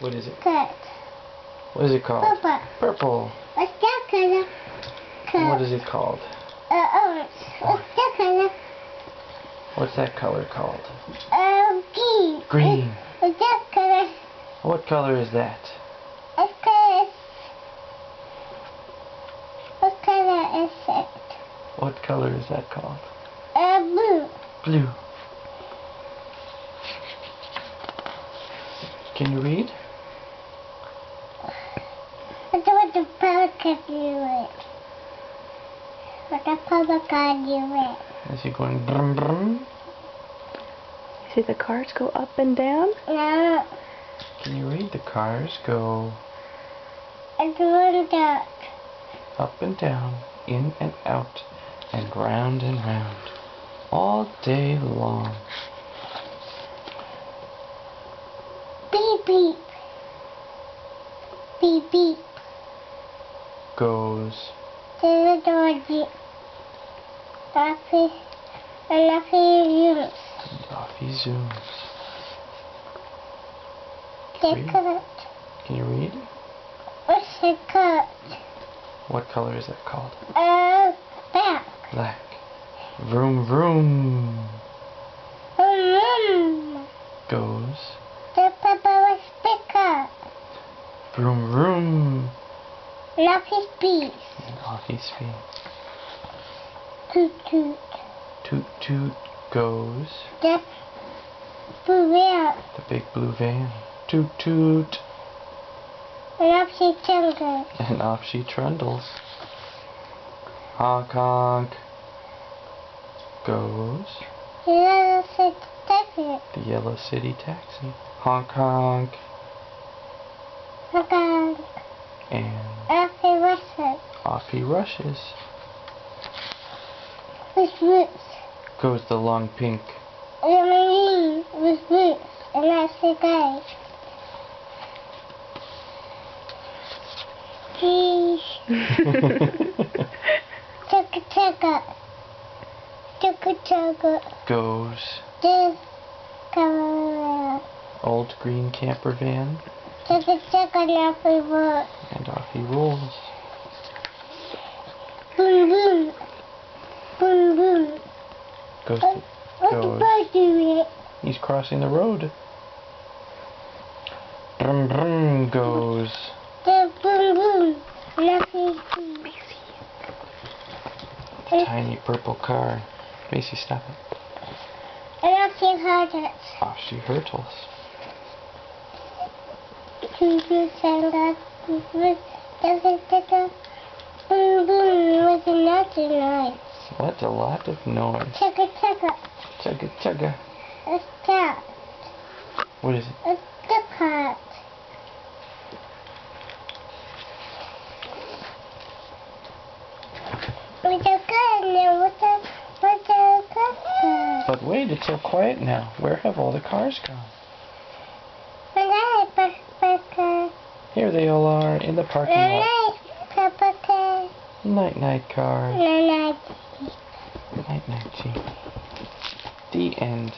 What is it? Cut. What is it called? Purple. Purple. What's that color? And what is it called? Orange. What's that color? What's that color called? Green. Green. What's that color? What color is that? What color is it? What color is that called? Blue. Blue. Can you read? What the pelican doing? What the pelican doing? Is he going brum brum? See the cars go up and down? No. Can you read? The cars go It's one dot. up and down, in and out, and round, all day long. Beep beep. Beep beep. Goes To the doggy. Luffy. And Luffy zooms. and off he zooms. The cut. Can you read? What's the cut? What color is that called? Back. Black. Vroom vroom. Goes The papa was bigger. vroom vroom. Luffy's bees. And off he speeds. Toot toot. Toot toot goes The blue bear. the big blue van. Toot toot. Luffy jungle. And off she trundles. Honk honk. Goes The little city taxi. the yellow city taxi. Honk honk. Okay. And Luffy rushes. off he rushes. With roots. Goes the long pink. The marine with roots. And that's the guy. Cheese. Chugga chugga. Chugga chugga. Goes This color. old green camper van. Chugga chugga Luffy work. And off he rolls. Boom boom. Boom boom. Goes What's the goes. bird doing? He's crossing the road. Brum brum goes The boom boom. Luffy sees. the tiny purple car. Macy, stop it. And Luffy heard it. Off she hurtles. Choo choo sanga. Chugga chugga. Boom boom with another noise. What a lot of noise. Chugga chugga. Chugga chugga. It's that. What is it? It's the part. With the gun and with the gun. But wait, it's so quiet now. Where have all the cars gone? Good night, Papa. Here they all are in the parking Good lot. night, Papa. Night night car. Good night. Night night, G. The end.